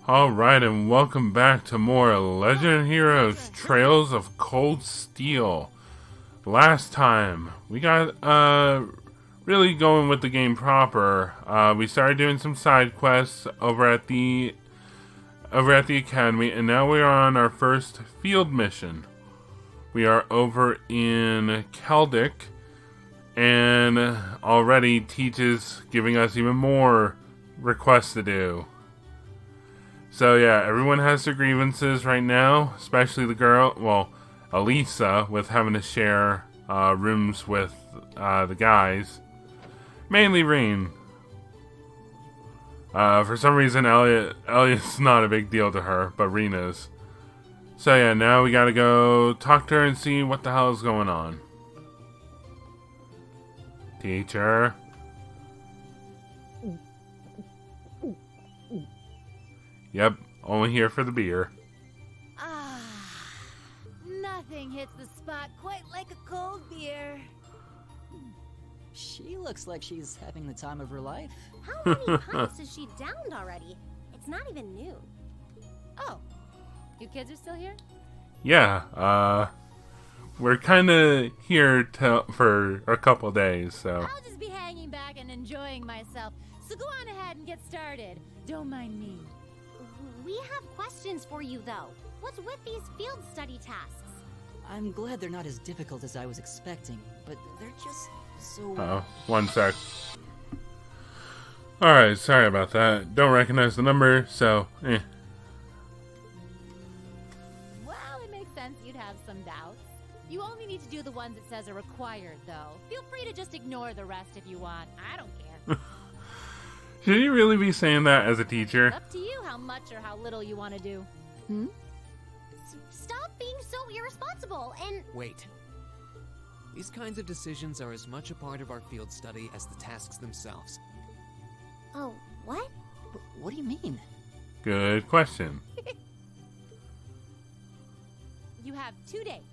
Alright, and welcome back to more Legend Heroes Trails of Cold Steel. Last time, we got really going with the game proper. We started doing some side quests over at the academy, and now we are on our first field mission. We are over in Celdic, and already Teach is giving us even more requests to do. So yeah, everyone has their grievances right now, especially the girl, well, Elisa, with having to share rooms with the guys. Mainly Reen. For some reason, Elliot's not a big deal to her, but Reen is. So yeah, now we gotta go talk to her and see what the hell is going on. Teacher. Yep, only here for the beer. Nothing hits the spot quite like a cold beer. She looks like she's having the time of her life. How many pints has she downed already? It's not even noon. Oh, you kids are still here? Yeah, we're kinda here for a couple days, so. I'll just be hanging back and enjoying myself, so go on ahead and get started. Don't mind me. We have questions for you, though. What's with these field study tasks? I'm glad they're not as difficult as I was expecting, but they're just so... Oh, one sec. Alright, sorry about that. Don't recognize the number, so, Well, it makes sense you'd have some doubts. You only need to do the ones it says are required, though. Feel free to just ignore the rest if you want. I don't care. Should you really be saying that as a teacher? Up to you how much or how little you want to do. Stop being so irresponsible and... Wait. These kinds of decisions are as much a part of our field study as the tasks themselves. Oh, what? What do you mean? Good question. You have 2 days.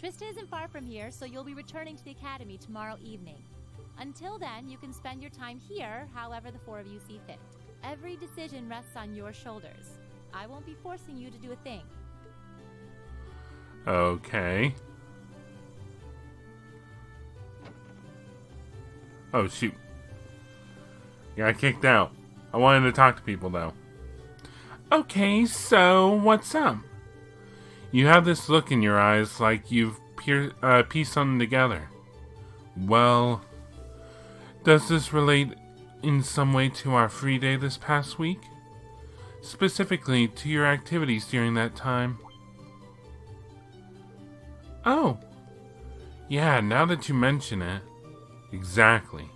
Trista isn't far from here, so you'll be returning to the academy tomorrow evening. Until then, you can spend your time here however the four of you see fit. Every decision rests on your shoulders. I won't be forcing you to do a thing. Okay. Oh, shoot. Got kicked out. I wanted to talk to people, though. Okay, so what's up? You have this look in your eyes like you've pieced something together. Well, does this relate in some way to our free day this past week? Specifically to your activities during that time? Oh, yeah, now that you mention it. Exactly.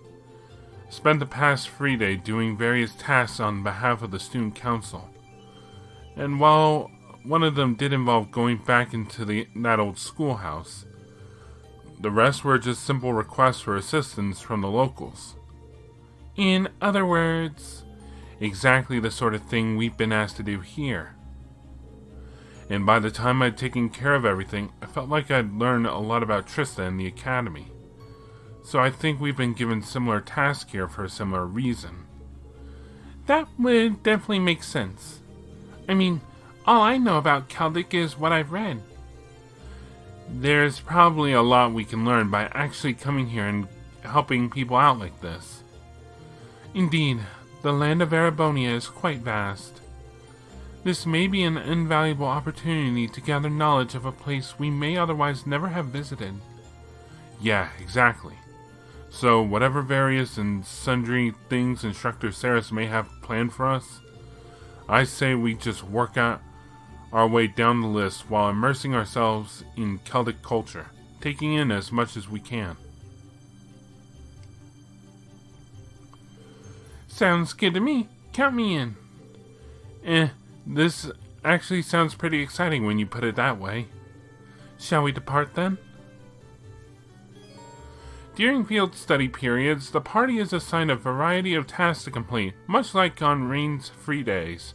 Spent the past free day doing various tasks on behalf of the student council. And while one of them did involve going back into that old schoolhouse, the rest were just simple requests for assistance from the locals. In other words, exactly the sort of thing we've been asked to do here. And by the time I'd taken care of everything, I felt like I'd learned a lot about Trista and the academy. So I think we've been given similar tasks here for a similar reason. That would definitely make sense. I mean, all I know about Celdic is what I've read. There's probably a lot we can learn by actually coming here and helping people out like this. Indeed, the land of Erebonia is quite vast. This may be an invaluable opportunity to gather knowledge of a place we may otherwise never have visited. Yeah, exactly. So, whatever various and sundry things Instructor Saris may have planned for us, I say we just work out our way down the list while immersing ourselves in Celtic culture, taking in as much as we can. Sounds good to me. Count me in. This actually sounds pretty exciting when you put it that way. Shall we depart then? During field study periods, the party is assigned a variety of tasks to complete, much like on Reen's free days.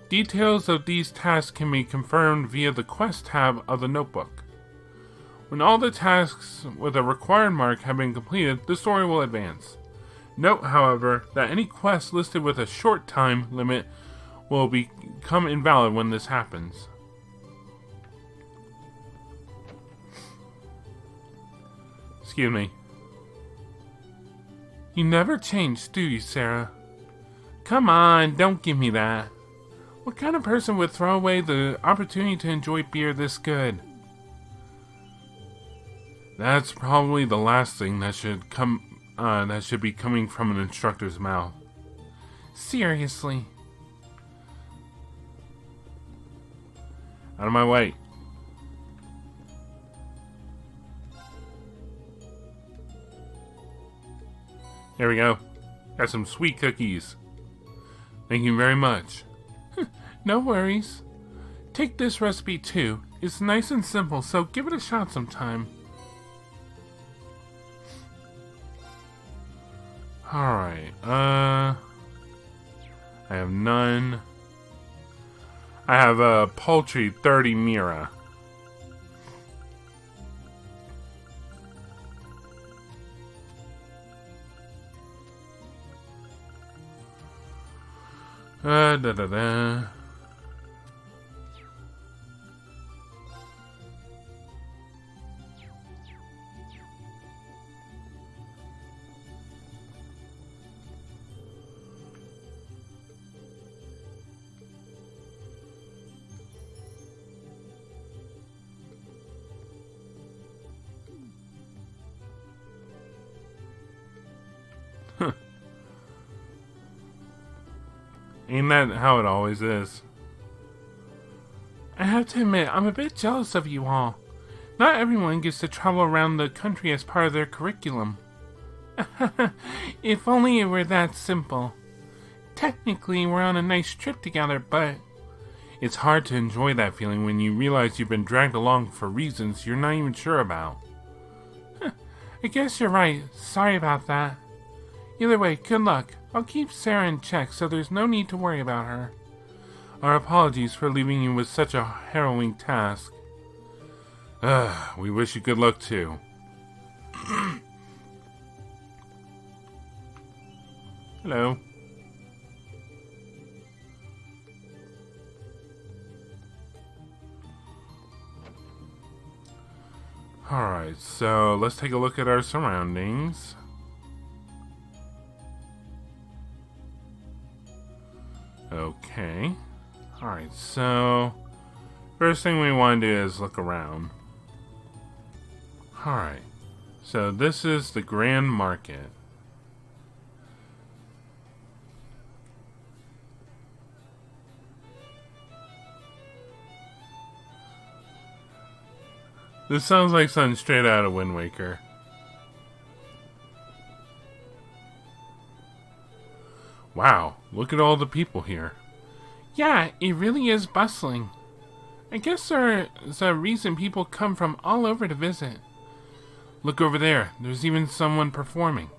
Details of these tasks can be confirmed via the quest tab of the notebook. When all the tasks with a required mark have been completed, the story will advance. Note, however, that any quest listed with a short time limit will become invalid when this happens. Excuse me. You never change, do you, Sarah? Come on, don't give me that. What kind of person would throw away the opportunity to enjoy beer this good? That's probably the last thing that should be coming from an instructor's mouth. Seriously. Out of my way. There we go. Got some sweet cookies. Thank you very much. No worries. Take this recipe too. It's nice and simple, so give it a shot sometime. Alright, I have none. I have a paltry 30 mira. Da da da. Ain't that how it always is? I have to admit, I'm a bit jealous of you all. Not everyone gets to travel around the country as part of their curriculum. If only it were that simple. Technically, we're on a nice trip together, but it's hard to enjoy that feeling when you realize you've been dragged along for reasons you're not even sure about. I guess you're right. Sorry about that. Either way, good luck. I'll keep Sarah in check, so there's no need to worry about her. Our apologies for leaving you with such a harrowing task. We wish you good luck too. Hello. Alright, so let's take a look at our surroundings. Okay. Alright, so first thing we want to do is look around. Alright. So this is the Grand Market. This sounds like something straight out of Wind Waker. Wow, look at all the people here. Yeah, it really is bustling. I guess there's a reason people come from all over to visit. Look over there, there's even someone performing.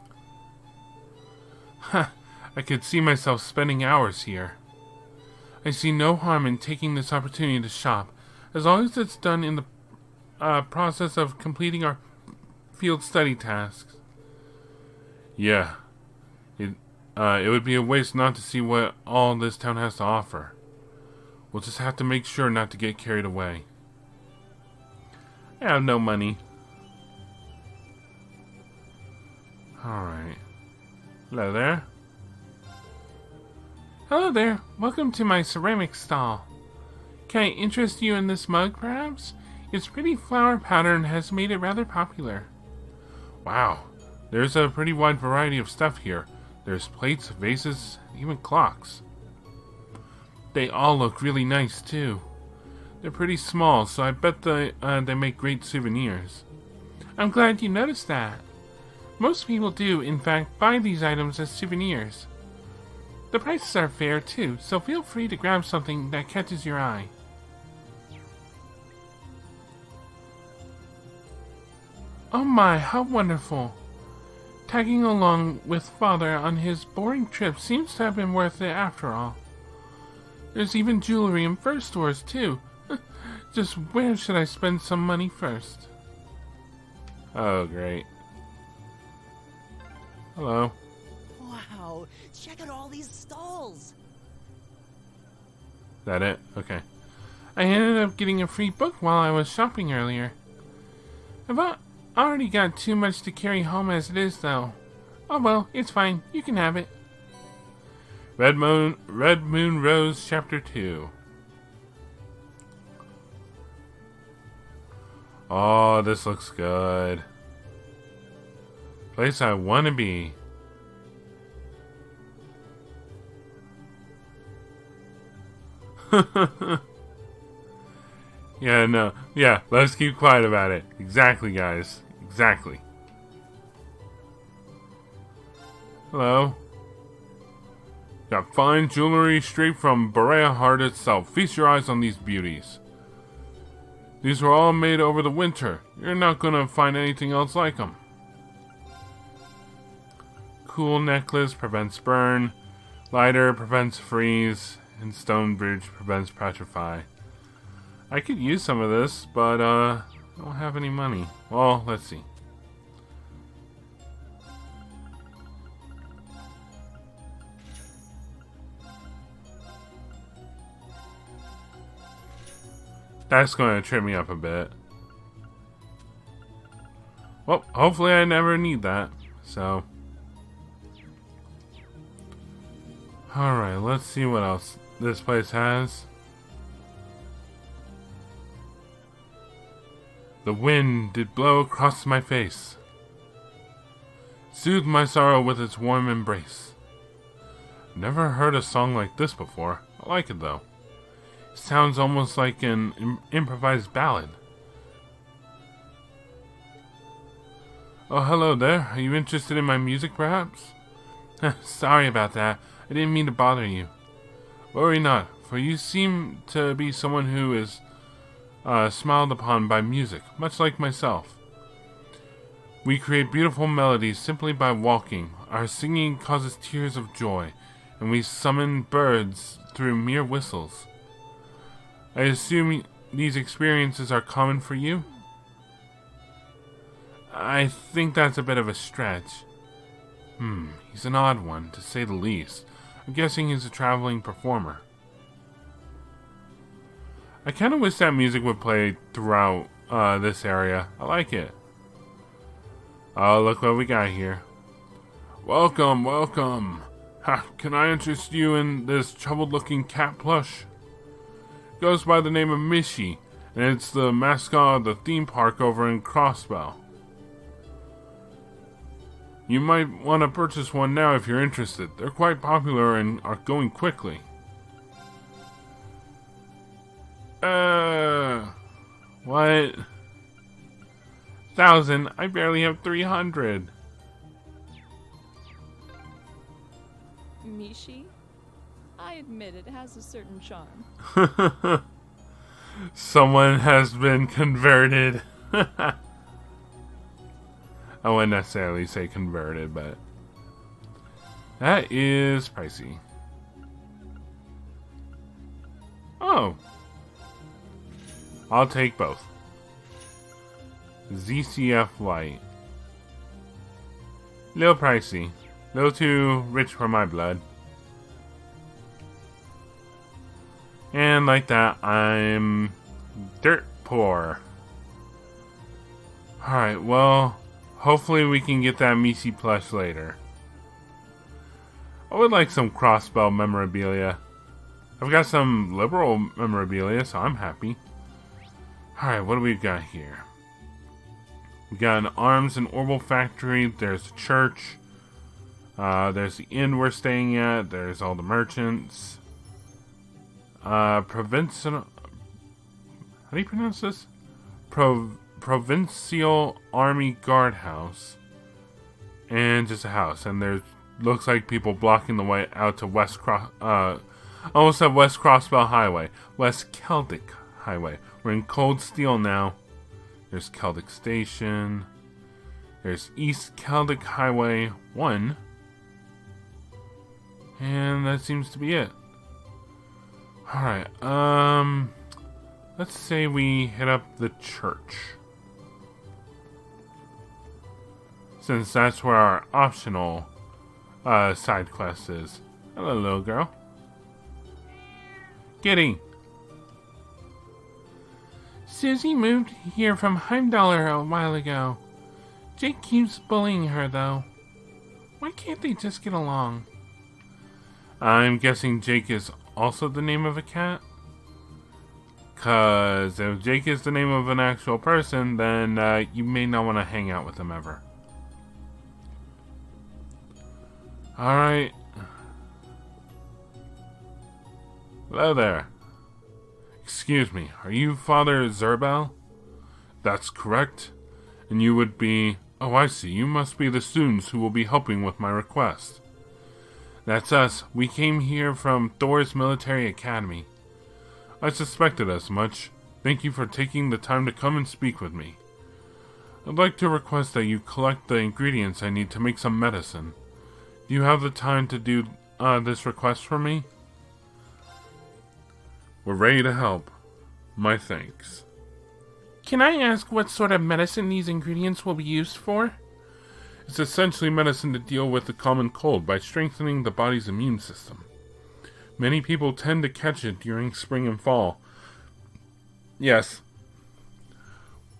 Huh, I could see myself spending hours here. I see no harm in taking this opportunity to shop, as long as it's done in the process of completing our field study tasks. Yeah. It would be a waste not to see what all this town has to offer. We'll just have to make sure not to get carried away. I have no money. Alright. Hello there. Hello there. Welcome to my ceramic stall. Can I interest you in this mug, perhaps? Its pretty flower pattern has made it rather popular. Wow. There's a pretty wide variety of stuff here. There's plates, vases, even clocks. They all look really nice, too. They're pretty small, so I bet they make great souvenirs. I'm glad you noticed that. Most people do, in fact, buy these items as souvenirs. The prices are fair, too, so feel free to grab something that catches your eye. Oh my, how wonderful! Tagging along with Father on his boring trip seems to have been worth it after all. There's even jewelry and fur stores too. Just where should I spend some money first? Oh, great. Hello. Wow, check out all these stalls. That it? Okay. I ended up getting a free book while I was shopping earlier. I've already got too much to carry home as it is, though. Oh well, it's fine. You can have it. Red Moon Rose, Chapter 2. Oh, this looks good. Place I want to be. Yeah, no. Yeah, let's keep quiet about it. Exactly, guys. Exactly. Hello. Got fine jewelry straight from Berea Heart itself. Feast your eyes on these beauties. These were all made over the winter. You're not gonna find anything else like them. Cool necklace prevents burn. Lighter prevents freeze. And stone bridge prevents petrify. I could use some of this, but I don't have any money. Well, let's see. That's going to trip me up a bit. Well, hopefully I never need that. So. Alright, let's see what else this place has. The wind did blow across my face, soothed my sorrow with its warm embrace. Never heard a song like this before. I like it though. It sounds almost like an improvised ballad. Oh, hello there. Are you interested in my music, perhaps? Sorry about that. I didn't mean to bother you. Worry not, for you seem to be someone who is smiled upon by music, much like myself. We create beautiful melodies simply by walking. Our singing causes tears of joy, and we summon birds through mere whistles. I assume these experiences are common for you? I think that's a bit of a stretch. He's an odd one, to say the least. I'm guessing he's a traveling performer. I kind of wish that music would play throughout this area. I like it. Oh, look what we got here. Welcome, welcome. Ha, can I interest you in this troubled-looking cat plush? It goes by the name of Mishi, and it's the mascot of the theme park over in Crossbell. You might want to purchase one now if you're interested. They're quite popular and are going quickly. What? 1,000? I barely have 300. Mishi? I admit it has a certain charm. Someone has been converted. I wouldn't necessarily say converted, but that is pricey. Oh. I'll take both. ZCF Light. Little pricey. Little too rich for my blood. And like that, I'm dirt poor. Alright, well, hopefully we can get that Mishi plush later. I would like some Crossbell memorabilia. I've got some liberal memorabilia, so I'm happy. Alright, what do we got here? We got an arms and orbital factory. There's a church. There's the inn we're staying at. There's all the merchants. Provincial. How do you pronounce this? Provincial Army Guardhouse. And just a house. And there's looks like people blocking the way out to West almost at West Crossbell Highway. West Celdic Highway. We're in Cold Steel now. There's Celdic Station. There's East Celdic Highway 1. And that seems to be it. Alright, let's say we hit up the church. Since that's where our optional side quest is. Hello, little girl. Kitty. Susie moved here from Heimdallr a while ago. Jake keeps bullying her, though. Why can't they just get along? I'm guessing Jake is also the name of a cat? 'Cause if Jake is the name of an actual person, then you may not want to hang out with him ever. Alright. Hello there. Excuse me, are you Father Zerbel? That's correct. And you would be... Oh, I see. You must be the students who will be helping with my request. That's us. We came here from Thor's Military Academy. I suspected as much. Thank you for taking the time to come and speak with me. I'd like to request that you collect the ingredients I need to make some medicine. Do you have the time to do this request for me? We're ready to help. My thanks. Can I ask what sort of medicine these ingredients will be used for? It's essentially medicine to deal with the common cold by strengthening the body's immune system. Many people tend to catch it during spring and fall. Yes.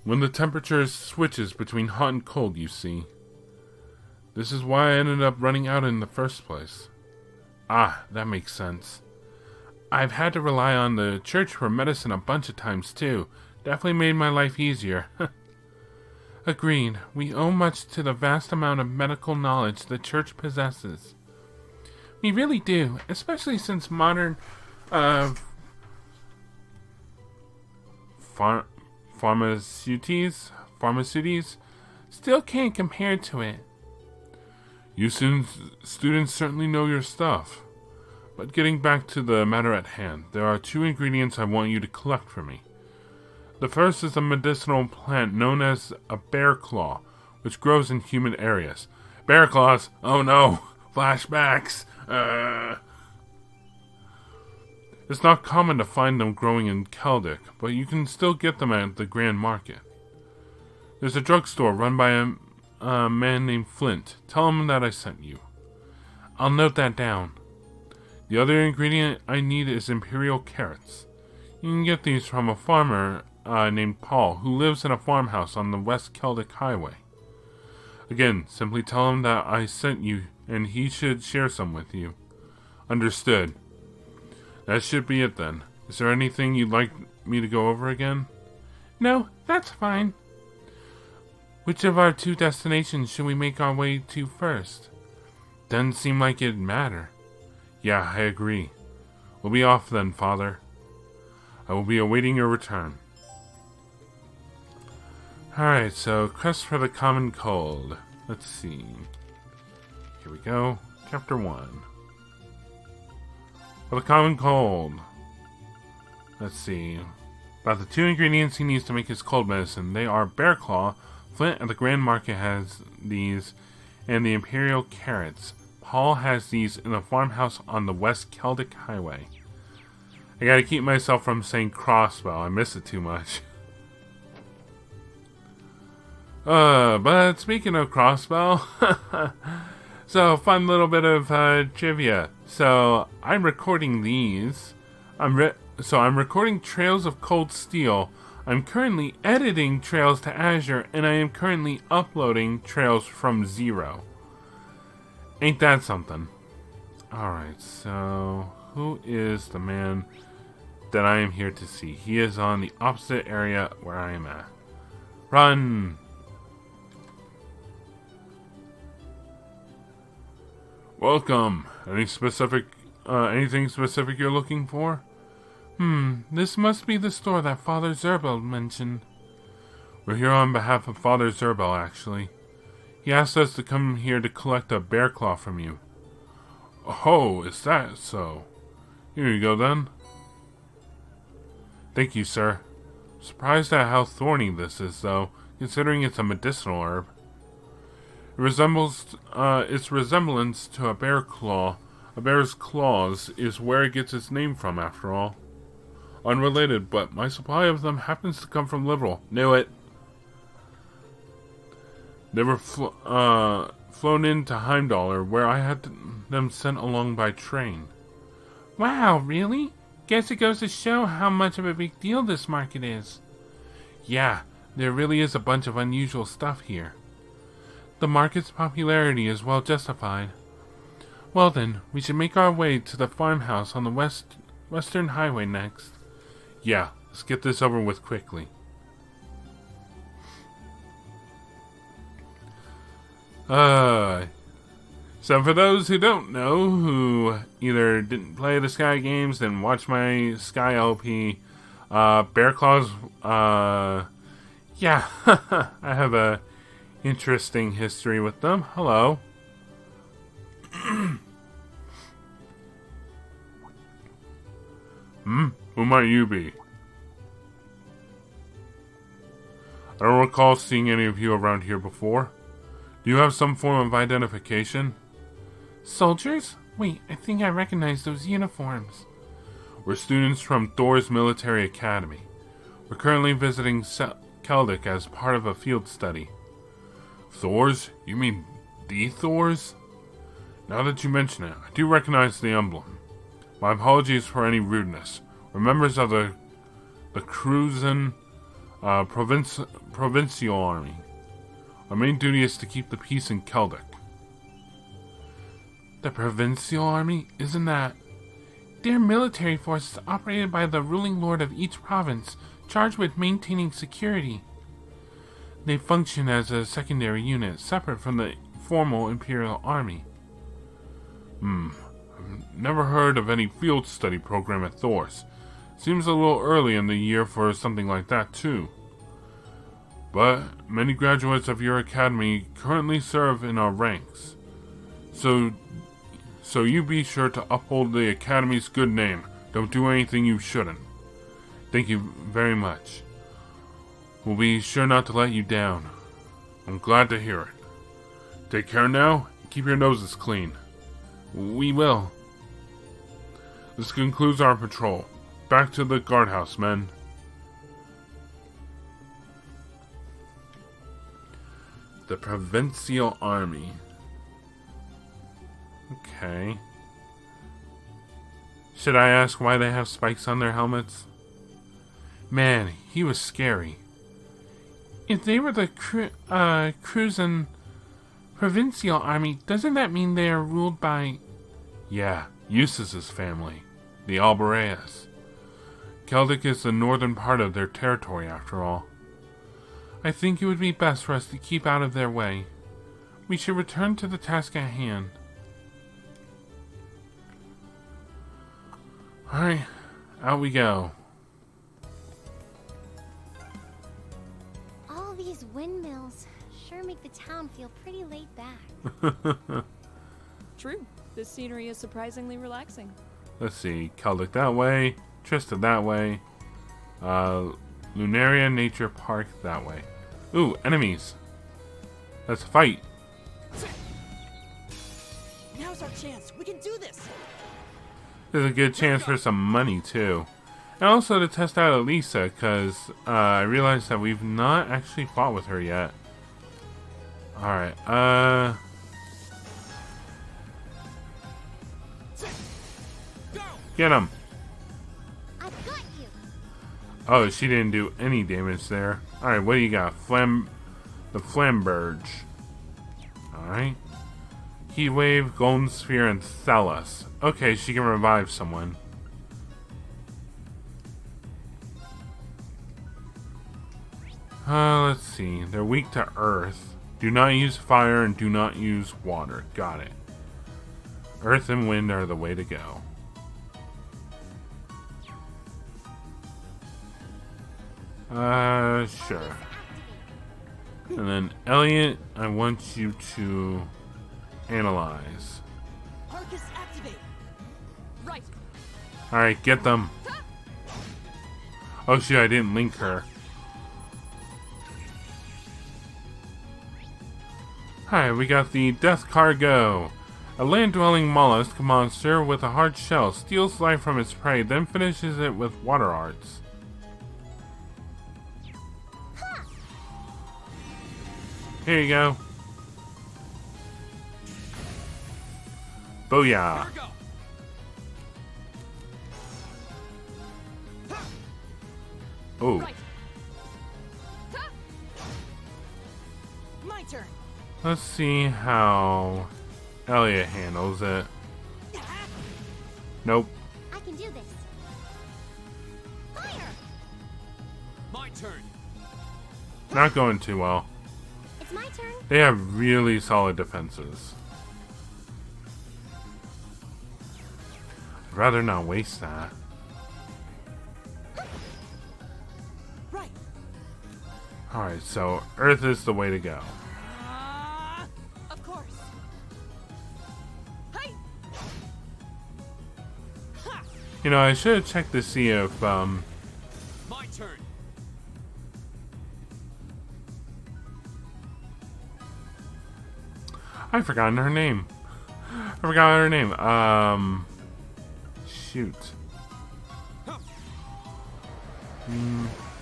When the temperature switches between hot and cold, you see. This is why I ended up running out in the first place. Ah, that makes sense. I've had to rely on the church for medicine a bunch of times too. Definitely made my life easier. Agreed. We owe much to the vast amount of medical knowledge the church possesses. We really do, especially since modern pharmaceutics still can't compare to it. You students certainly know your stuff. But getting back to the matter at hand, there are 2 ingredients I want you to collect for me. The first is a medicinal plant known as a bear claw, which grows in humid areas. Bear claws? Oh no! Flashbacks! It's not common to find them growing in Celdic, but you can still get them at the Grand Market. There's a drugstore run by a man named Flint. Tell him that I sent you. I'll note that down. The other ingredient I need is imperial carrots. You can get these from a farmer named Paul, who lives in a farmhouse on the West Celdic Highway. Again, simply tell him that I sent you, and he should share some with you. Understood. That should be it then. Is there anything you'd like me to go over again? No, that's fine. Which of our 2 destinations should we make our way to first? Doesn't seem like it'd matter. Yeah, I agree. We'll be off then, Father. I will be awaiting your return. Alright, so quest for the common cold. Let's see. Here we go. Chapter 1. For the common cold. Let's see. About the 2 ingredients he needs to make his cold medicine. They are bear claw. Flint at the Grand Market has these. And the imperial carrots. Paul has these in a farmhouse on the West Celdic Highway. I gotta keep myself from saying crossbow. I miss it too much. But speaking of crossbow, so fun little bit of trivia. So I'm recording these. I'm recording Trails of Cold Steel. I'm currently editing Trails to Azure, and I am currently uploading Trails from Zero. Ain't that something? Alright, so who is the man that I am here to see? He is on the opposite area where I am at. Run! Welcome. Anything specific you're looking for? This must be the store that Father Zerbel mentioned. We're here on behalf of Father Zerbel, actually. He asked us to come here to collect a bear claw from you. Oh, is that so? Here you go, then. Thank you, sir. Surprised at how thorny this is, though, considering it's a medicinal herb. It resembles, its resemblance to a bear claw. A bear's claws is where it gets its name from, after all. Unrelated, but my supply of them happens to come from Liberal. Knew it. They were flown into Heimdallr, where I had them sent along by train. Wow, really? Guess it goes to show how much of a big deal this market is. Yeah, there really is a bunch of unusual stuff here. The market's popularity is well justified. Well then, we should make our way to the farmhouse on the western highway next. Yeah, let's get this over with quickly. So for those who don't know, who either didn't play the Sky games, didn't watch my Sky LP, Bear Claws, yeah, I have a interesting history with them. Hello. Who might you be? I don't recall seeing any of you around here before. Do you have some form of identification? Soldiers? Wait, I think I recognize those uniforms. We're students from Thor's Military Academy. We're currently visiting Celdic as part of a field study. Thor's? You mean the Thor's? Now that you mention it, I do recognize the emblem. My apologies for any rudeness. We're members of the Cruisin provincial army. Our main duty is to keep the peace in Celdic. The provincial army? Isn't that... They're military forces operated by the ruling lord of each province, charged with maintaining security. They function as a secondary unit, separate from the formal imperial army. I've never heard of any field study program at Thor's. Seems a little early in the year for something like that, too. But many graduates of your academy currently serve in our ranks. So you be sure to uphold the academy's good name. Don't do anything you shouldn't. Thank you very much. We'll be sure not to let you down. I'm glad to hear it. Take care now, and keep your noses clean. We will. This concludes our patrol. Back to the guardhouse, men. The provincial army. Okay. Should I ask why they have spikes on their helmets? Man, he was scary. If they were the Cruisin provincial army, doesn't that mean they are ruled by... Yeah, Eustace's family, the Albareas. Celdic is the northern part of their territory, after all. I think it would be best for us to keep out of their way. We should return to the task at hand. Alright, out we go. All these windmills sure make the town feel pretty laid back. True. This scenery is surprisingly relaxing. Let's see, Celdic that way, Trista that way, Lunaria Nature Park that way. Ooh, enemies. Let's fight. Now's our chance. We can do this. There's a good chance for some money too. And also to test out Elisa, because I realized that we've not actually fought with her yet. Alright, get him! I've got you. Oh, she didn't do any damage there. Alright, what do you got? The Flamberge. Alright. Heat Wave, Golden Sphere, and Thelus. Okay, she can revive someone. Let's see. They're weak to earth. Do not use fire and do not use water. Got it. Earth and wind are the way to go. Sure. And then Elliot, I want you to analyze. Arcus, activate. Right. Alright, get them. Oh shit, I didn't link her. Alright, we got the Death Cargo. A land-dwelling mollusk monster with a hard shell steals life from its prey, then finishes it with water arts. Here you go. Booyah. Oh. Right. Ha! My turn. Let's see how Elliot handles it. Nope. I can do this. Fire! My turn. Not going too well. It's my turn. They have really solid defenses. I'd rather not waste that. Right. Alright, so Earth is the way to go. Of course. Hey. Ha! You know, I should have checked to see if, My turn. I've forgotten her name. I forgot her name. Shoot.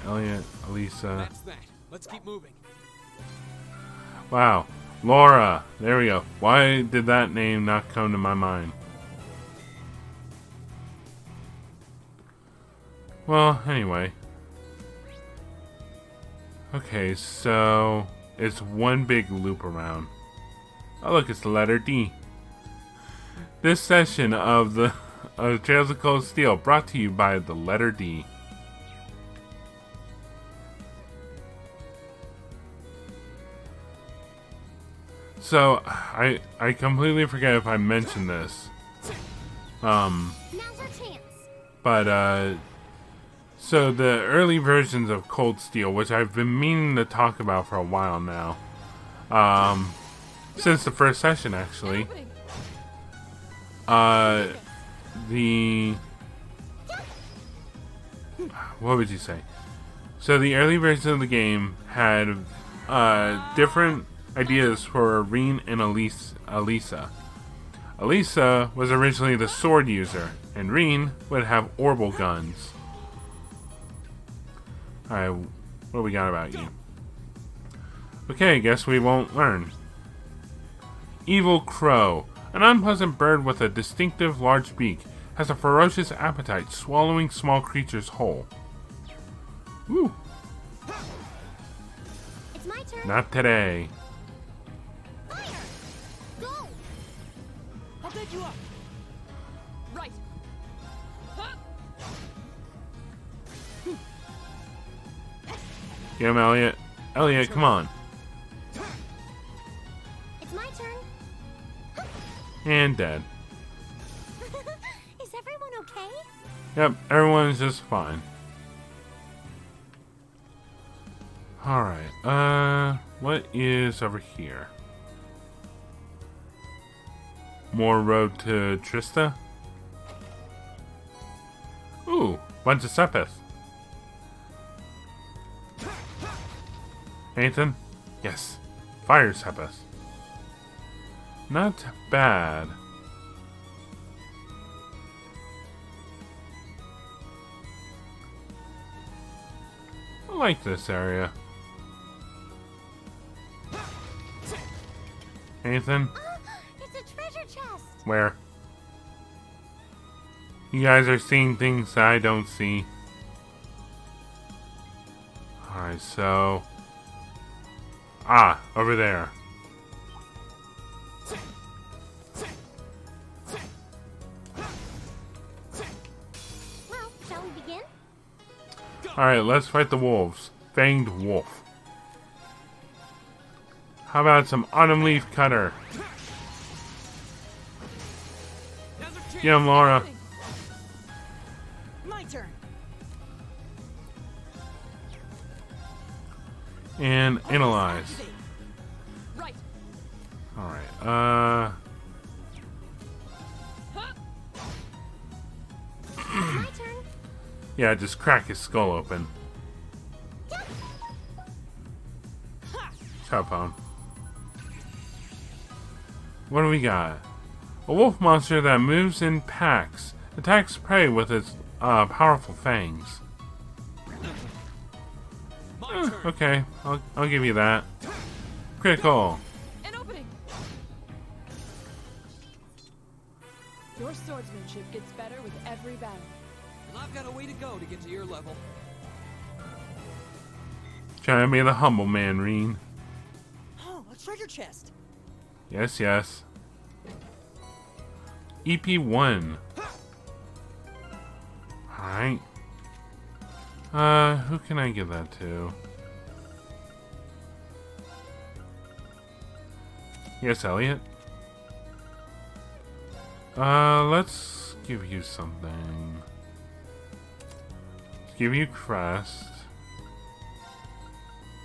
Elliot, Elisa. That's that. Let's keep moving. Wow. Laura. There we go. Why did that name not come to my mind? Well, anyway. Okay, so it's one big loop around. Oh, look, it's the letter D. This session of the Trails of Cold Steel brought to you by the letter D. So, I completely forget if I mentioned this. Now's our chance. But, so the early versions of Cold Steel, which I've been meaning to talk about for a while now, since the first session actually, what would you say? So the early versions of the game had, different ideas for Reen and Elisa. Elisa was originally the sword user, and Reen would have orbital guns. Alright, what do we got about you? Okay, guess we won't learn. Evil Crow. An unpleasant bird with a distinctive large beak has a ferocious appetite, swallowing small creatures whole. Woo! It's my turn. Not today. Fire! Go! I'll pick you up. Right. Ha! Get him, Elliot. Elliot, come on. It's my turn. And dead. Is everyone okay? Yep, everyone's just fine. Alright, what is over here? More road to Trista? Ooh, bunch of Sepith. Anything? Yes. Fire Sepith. Not bad. I like this area. Anything? It's a treasure chest. Where? You guys are seeing things that I don't see. Alright, so... Ah, over there. Well, shall we begin? Alright, let's fight the wolves. Fanged wolf. How about some autumn leaf cutter? Get him, Laura. My turn. And analyze. Activate. Right. Alright, Ha! It's my turn. yeah, just crack his skull open. Ha! Telephone. What do we got? A wolf monster that moves in packs. Attacks prey with its powerful fangs. Okay, I'll give you that. Critical. An opening. Your swordsmanship gets better with every battle. And I've got a way to go to get to your level. Trying to be the humble man, Reen. Oh, a treasure chest. Yes, yes. EP1. Alright. Who can I give that to? Yes, Elliot. Let's give you something. Let's give you Crest.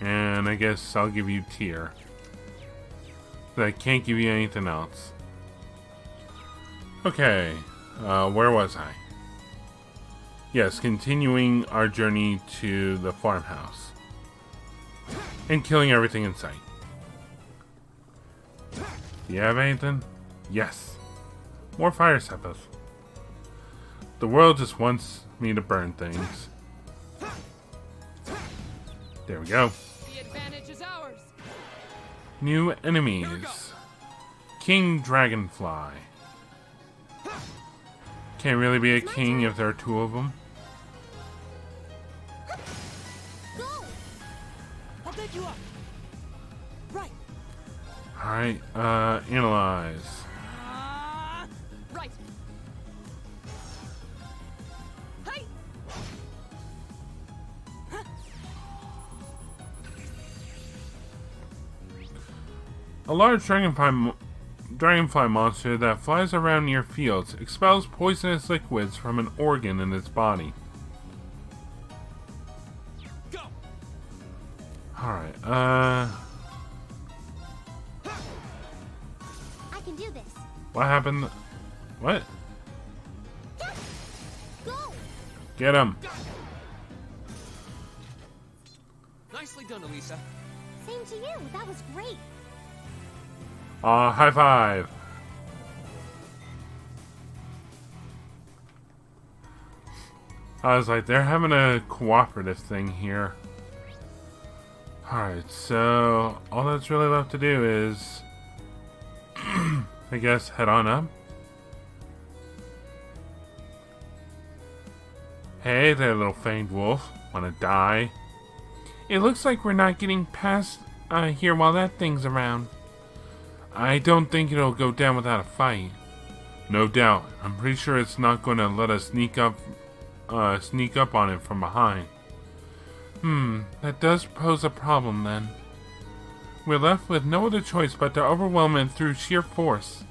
And I guess I'll give you Tier. But I can't give you anything else. Okay. Where was I? Yes, continuing our journey to the farmhouse. And killing everything in sight. Do you have anything? Yes. More fire seppas. The world just wants me to burn things. There we go. The advantage is ours. New enemies. King Dragonfly. Can't really be a king if there are two of them. Go! I'll pick you up. Right. Alright, analyze. Right. Hey. A large dragonfly monster that flies around near fields expels poisonous liquids from an organ in its body. Go! Alright, I can do this. what happened? What? Go! Get him! Nicely done, Elisa. Same to you. That was great. High five! I was like, they're having a cooperative thing here. Alright, so all that's really left to do is I guess head on up. Hey there, little fanged wolf. Wanna die? It looks like we're not getting past here while that thing's around. I don't think it'll go down without a fight. No doubt. I'm pretty sure it's not going to let us sneak up on it from behind. That does pose a problem then. We're left with no other choice but to overwhelm it through sheer force.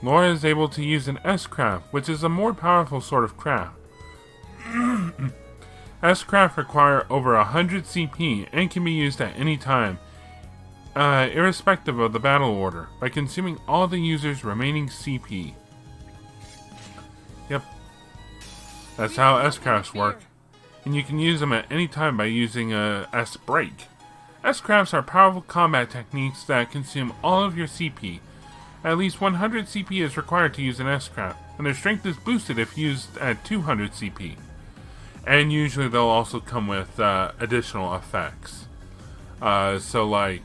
Laura is able to use an S-craft, which is a more powerful sort of craft. S-craft require over 100 CP and can be used at any time, irrespective of the battle order, by consuming all the user's remaining CP. Yep. That's how S-crafts work. And you can use them at any time by using a S-break. S-crafts are powerful combat techniques that consume all of your CP. At least 100 CP is required to use an S-craft, and their strength is boosted if used at 200 CP. And usually they'll also come with additional effects. So like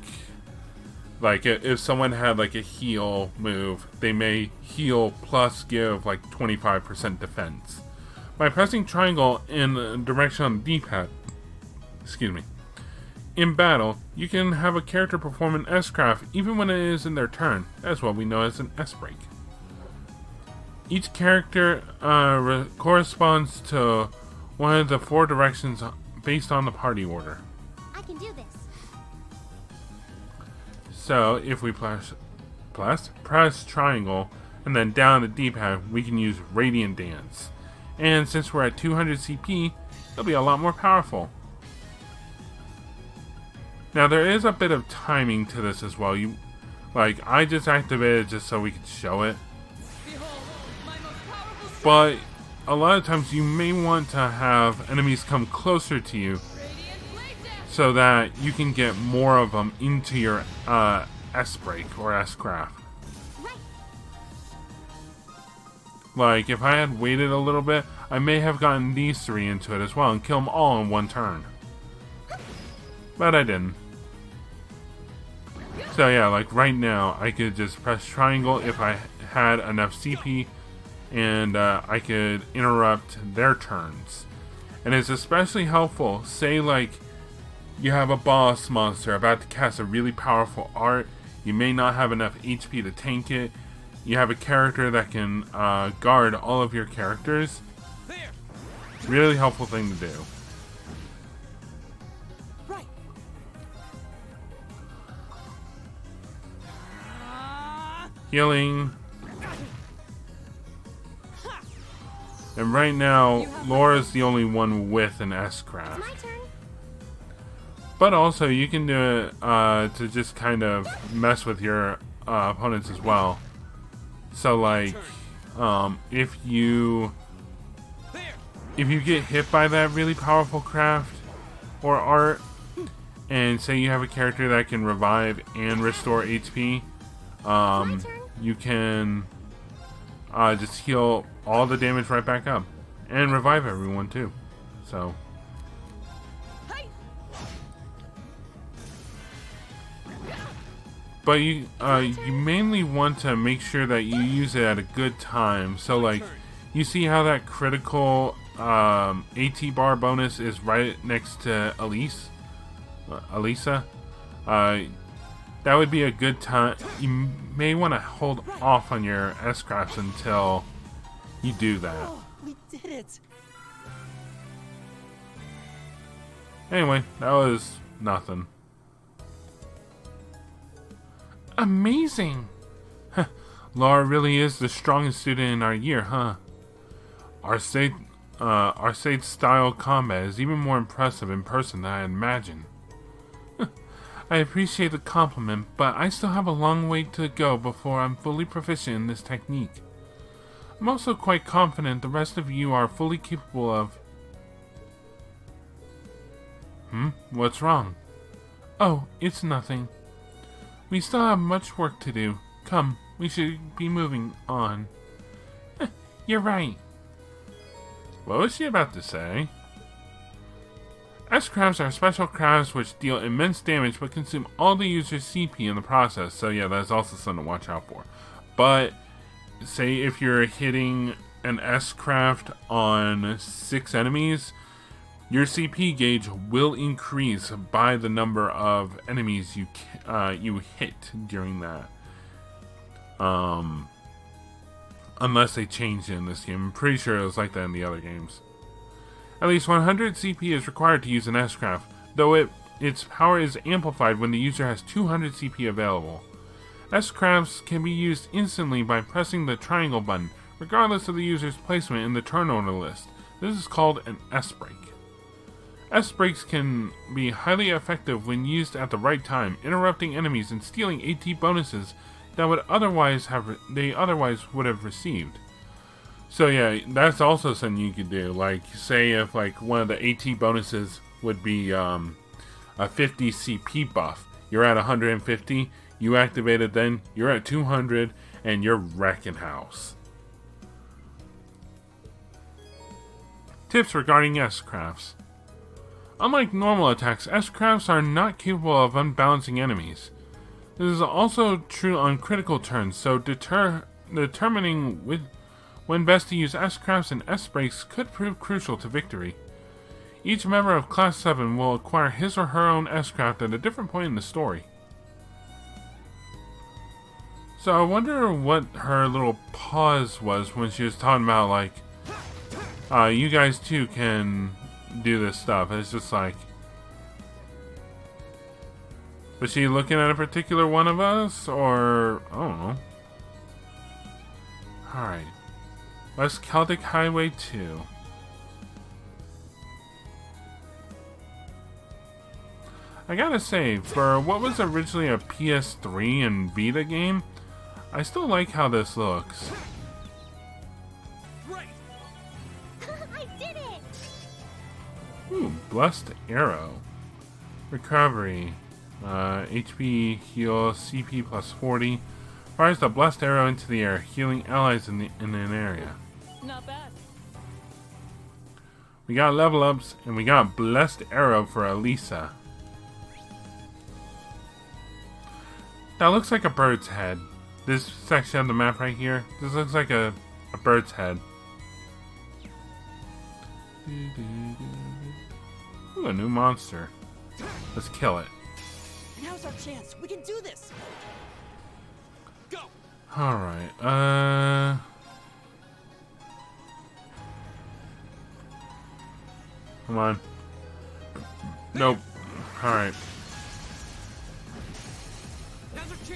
if someone had like a heal move, they may heal plus give like 25% defense. By pressing triangle in the direction on the D-pad, in battle, you can have a character perform an S-craft even when it is in their turn. That's what we know as an S-break. Each character corresponds to one of the 4 directions based on the party order. I can do this. So if we press triangle and then down the D-pad, we can use Radiant Dance. And since we're at 200 CP, it'll be a lot more powerful. Now there is a bit of timing to this as well. I just activated it just so we could show it. But a lot of times you may want to have enemies come closer to you so that you can get more of them into your S-break or S-craft. Like, if I had waited a little bit, I may have gotten these 3 into it as well and kill them all in one turn. But I didn't. So yeah, like right now, I could just press triangle if I had enough CP, and I could interrupt their turns. And it's especially helpful, say like, You have a boss monster about to cast a really powerful art. You may not have enough HP to tank it. You have a character that can guard all of your characters. Really helpful thing to do. Right. Healing. And right now, Laura's the only one with an S-Craft. My turn. But also, you can do it to just kind of mess with your opponents as well. So, like, if you get hit by that really powerful craft or art, and say you have a character that can revive and restore HP, you can just heal all the damage right back up and revive everyone too. So. But you mainly want to make sure that you use it at a good time. So like, you see how that critical AT bar bonus is right next to Elisa? That would be a good time. You may want to hold off on your S-Crafts until you do that. Oh, we did it! Anyway, that was nothing. Amazing! Laura really is the strongest student in our year, huh? Arcade style combat is even more impressive in person than I imagined. I appreciate the compliment, but I still have a long way to go before I'm fully proficient in this technique. I'm also quite confident the rest of you are fully capable of... What's wrong? Oh, it's nothing. We still have much work to do. Come, we should be moving on. You're right. What was she about to say? S-Crafts are special crafts which deal immense damage but consume all the user's CP in the process. So yeah, that's also something to watch out for. But, say if you're hitting an S-Craft on 6 enemies, your CP gauge will increase by the number of enemies you hit during that. Unless they changed it in this game. I'm pretty sure it was like that in the other games. At least 100 CP is required to use an S-Craft, though its power is amplified when the user has 200 CP available. S-Crafts can be used instantly by pressing the triangle button, regardless of the user's placement in the turn order list. This is called an S-Break. S-Breaks can be highly effective when used at the right time, interrupting enemies and stealing AT bonuses that would otherwise would have received. So yeah, that's also something you could do. Like, say if like one of the AT bonuses would be a 50 CP buff, you're at 150, you activate it, then you're at 200, and you're wrecking house. Tips regarding S-Crafts. Unlike normal attacks, S-Crafts are not capable of unbalancing enemies. This is also true on critical turns, so determining when best to use S-Crafts and S-Breaks could prove crucial to victory. Each member of Class 7 will acquire his or her own S-Craft at a different point in the story. So I wonder what her little pause was when she was talking about, like, you guys too can do this stuff. It's just like, was she looking at a particular one of us, or I don't know. Alright, West Celdic Highway 2. I gotta say, for what was originally a PS3 and Vita game, I still like how this looks. I did it! Ooh, Blessed Arrow. Recovery. HP heal CP plus 40. Fires the Blessed Arrow into the air, healing allies in an area. Not bad. We got level ups, and we got Blessed Arrow for Elisa. That looks like a bird's head. This section of the map right here, this looks like a bird's head. Ooh, a new monster. Let's kill it. Now's our chance. We can do this. Alright, come on. Nope. Alright.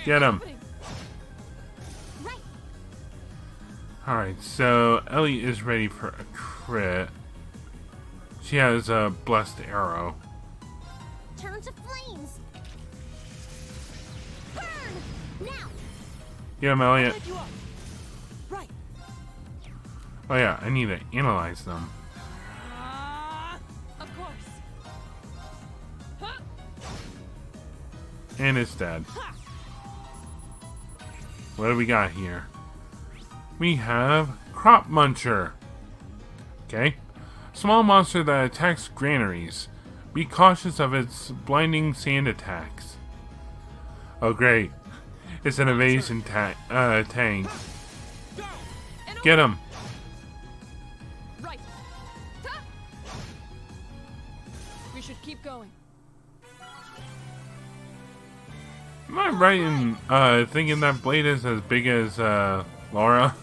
Get him. Right. Alright, so Ellie is ready for a crit. She has a blessed arrow. Turn to flames. Burn! Now! Get him, Elliot. Light you up. Right. Oh yeah, I need to analyze them. Of course. Huh? And it's dead. What do we got here? We have Crop Muncher. Okay. Small monster that attacks granaries. Be cautious of its blinding sand attacks. Oh great. It's an evasion tank. Get him. Right. Huh? We should keep going. Am I right in thinking that blade is as big as Laura?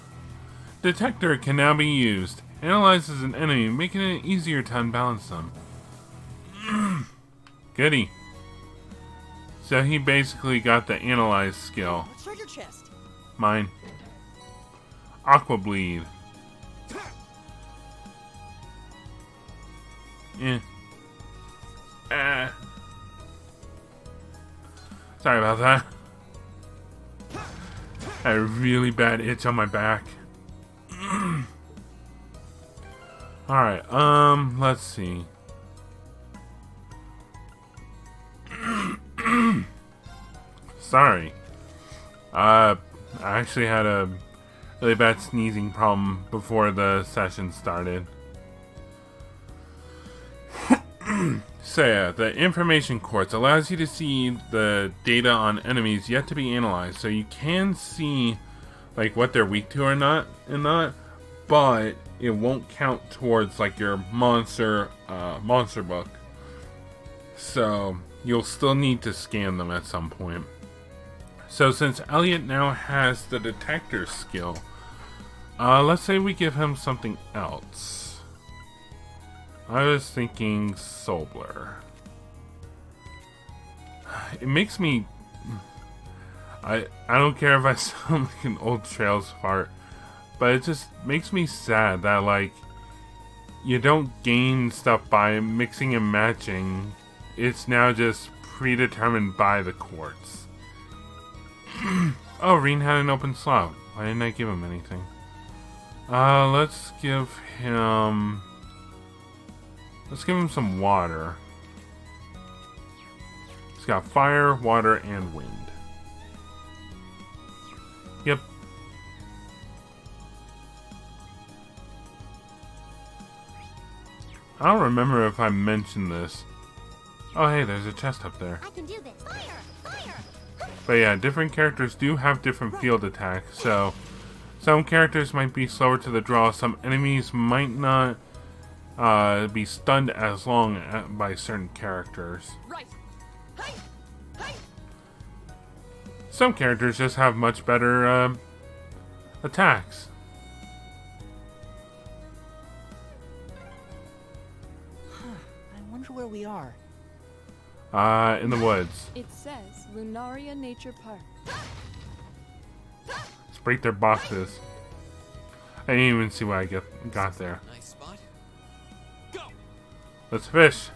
Detector can now be used. Analyzes an enemy, making it easier to unbalance them. Goody. So he basically got the analyze skill. What's treasure chest? Mine. Aqua bleed. Yeah. Sorry about that. I had a really bad itch on my back. Alright, let's see. Sorry. I actually had a really bad sneezing problem before the session started. So yeah, the information quartz allows you to see the data on enemies yet to be analyzed. So you can see like what they're weak to or not, but it won't count towards like your monster book. So you'll still need to scan them at some point. So since Elliot now has the detector skill, let's say we give him something else. I was thinking Sobler. It makes me... I don't care if I sound like an old Trails fart, but it just makes me sad that, like, you don't gain stuff by mixing and matching. It's now just predetermined by the quartz. Oh, Reen had an open slot. Why didn't I give him anything? Let's give him... Let's give him some water. He's got fire, water, and wind. Yep. I don't remember if I mentioned this. Oh hey, there's a chest up there. I can do this. Fire! Fire! But yeah, different characters do have different field attacks, so some characters might be slower to the draw, some enemies might not be stunned as long by certain characters. Right. Hey! Hey! Some characters just have much better attacks. I wonder where we are. In the woods. It says Lunaria Nature Park. Let's break their boxes. I didn't even see what I got there. Nice spot. Let's fish.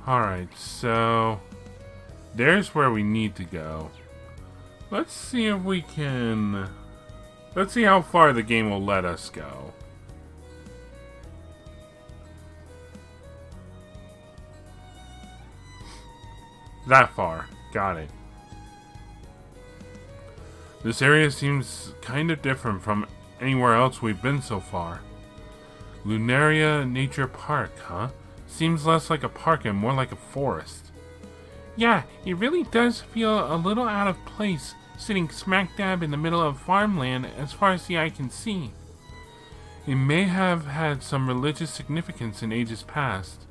Alright, so there's where we need to go. Let's see if we can... Let's see how far the game will let us go. That far. Got it. This area seems kind of different from anywhere else we've been so far. Lunaria Nature Park, huh? Seems less like a park and more like a forest. Yeah, it really does feel a little out of place, sitting smack dab in the middle of farmland as far as the eye can see. It may have had some religious significance in ages past.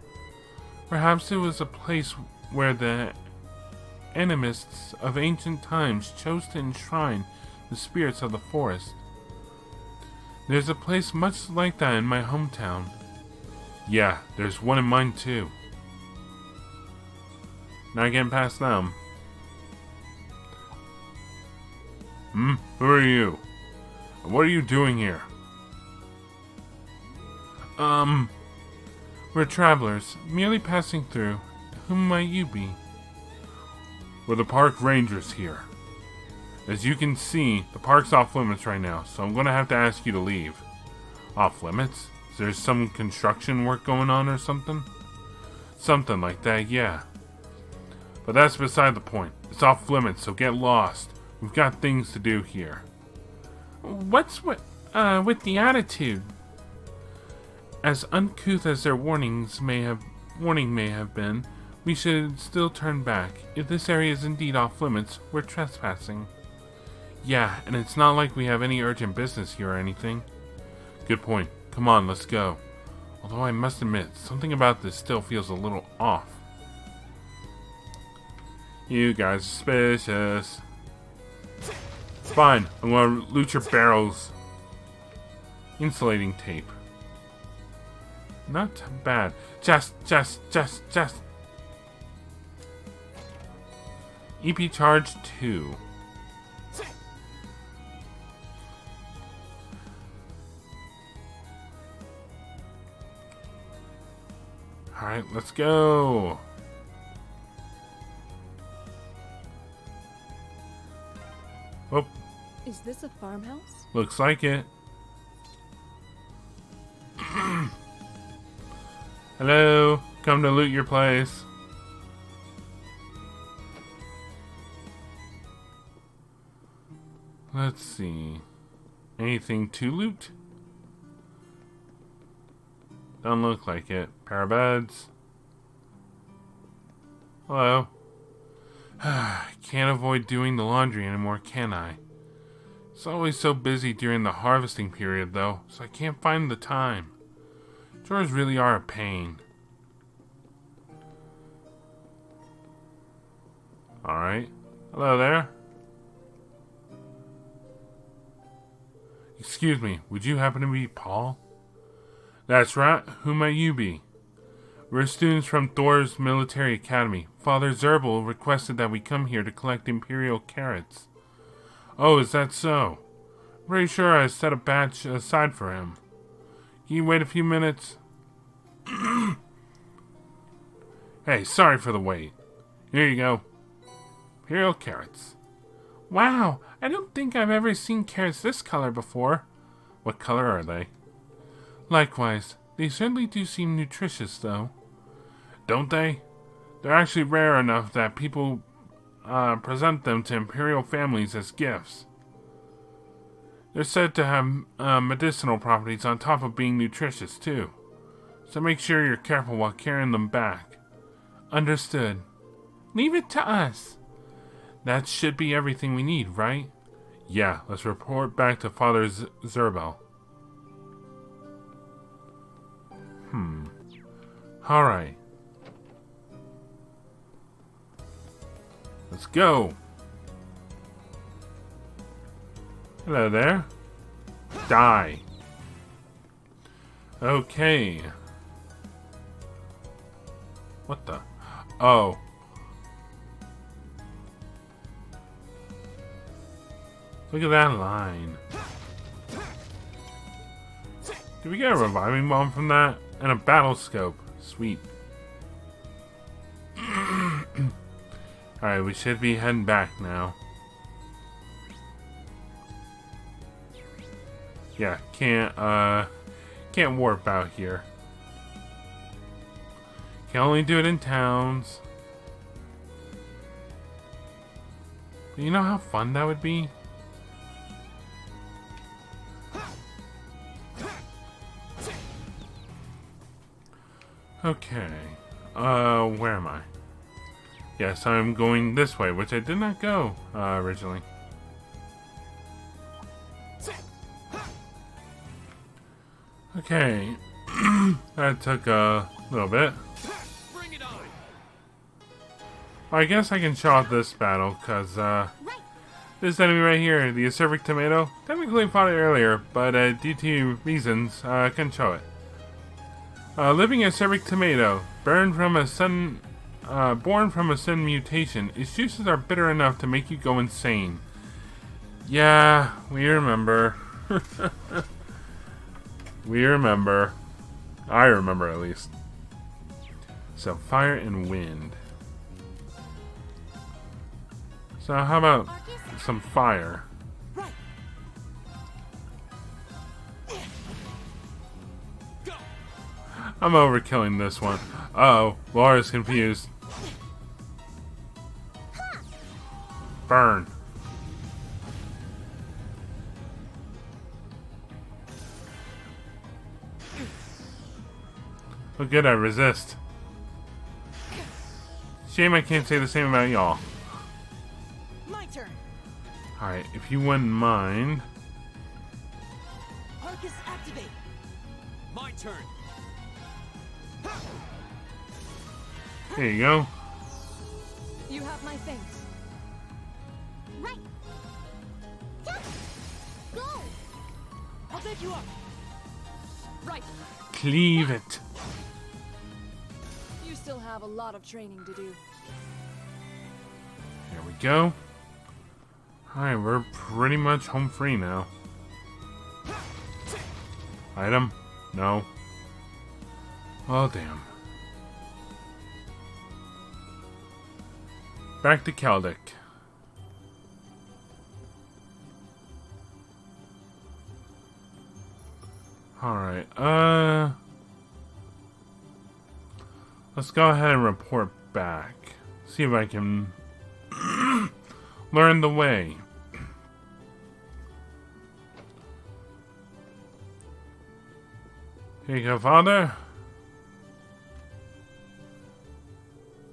Perhaps it was a place where the animists of ancient times chose to enshrine the spirits of the forest. There's a place much like that in my hometown. Yeah, there's one in mine too. Not getting past them. Who are you? What are you doing here? We're travelers, merely passing through. Who might you be? We're the park rangers here. As you can see, the park's off limits right now, so I'm gonna have to ask you to leave. Off limits? Is there some construction work going on or something? Something like that, yeah. But that's beside the point. It's off limits, so get lost. We've got things to do here. What's with the attitude? As uncouth as their warning may have been, we should still turn back. If this area is indeed off limits, we're trespassing. Yeah, and it's not like we have any urgent business here or anything. Good point. Come on, let's go. Although I must admit, something about this still feels a little off. You guys are suspicious. Fine, I'm gonna loot your barrels. Insulating tape. Not bad. Just. EP charge 2. Alright, let's go. Oh. Is this a farmhouse? Looks like it. Hello, come to loot your place. Let's see. Anything to loot? Don't look like it. Pair of beds. Hello. Can't avoid doing the laundry anymore, can I? It's always so busy during the harvesting period, though, so I can't find the time. Chores really are a pain. Alright. Hello there. Excuse me, would you happen to be Paul? That's right. Who might you be? We're students from Thor's military academy. Father Zerbal requested that we come here to collect Imperial carrots. Oh, is that so? Pretty sure I set a batch aside for him. Can you wait a few minutes? Hey, sorry for the wait. Here you go. Imperial carrots. Wow, I don't think I've ever seen carrots this color before. What color are they? Likewise, they certainly do seem nutritious, though. Don't they? They're actually rare enough that people present them to imperial families as gifts. They're said to have medicinal properties on top of being nutritious, too. So make sure you're careful while carrying them back. Understood. Leave it to us. That should be everything we need, right? Yeah, let's report back to Father Zerbal. Alright. Let's go. Hello there. Die. Okay. What the? Oh. Look at that line. Did we get a reviving bomb from that? And a battle scope. Sweet. Alright, we should be heading back now. Yeah, can't warp out here. Can only do it in towns. But you know how fun that would be? Okay. Where am I? Yes, I'm going this way, which I did not go originally. Okay. That took a little bit. Bring it on! I guess I can show off this battle, because, this enemy right here, the acerbic tomato, technically fought it earlier, but, due to reasons, I couldn't show it. Living acerbic tomato, born from a sudden mutation, its juices are bitter enough to make you go insane. Yeah, we remember. We remember. I remember, at least. So, fire and wind. So, how about some fire? Right. I'm overkilling this one. Uh-oh, Laura's confused. Burn. Oh good, I resist. Shame I can't say the same about y'all. My turn. Alright, if you wouldn't mind. Arcus activate. My turn! There you go. You have my thanks. Right. Go. I'll take you up. Right. Cleave it. You still have a lot of training to do. There we go. Alright, we're pretty much home free now. Item? No. Oh, damn. Back to Celdic. Alright, let's go ahead and report back. See if I can learn the way. Here you go, Father.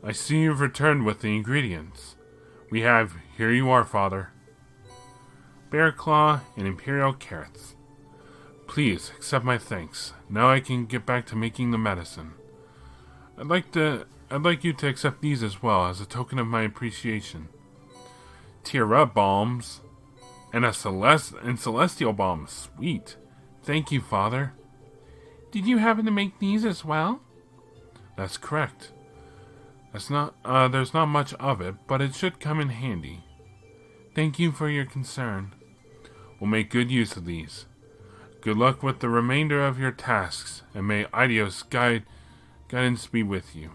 I see you've returned with the ingredients. We have, here you are, Father. Bear claw and imperial carrots. Please accept my thanks. Now I can get back to making the medicine. I'd like you to accept these as well as a token of my appreciation. Tear up bombs and celestial bombs. Sweet. Thank you, Father. Did you happen to make these as well? That's correct. There's not much of it, but it should come in handy. Thank you for your concern. We'll make good use of these. Good luck with the remainder of your tasks, and may Idios guidance be with you.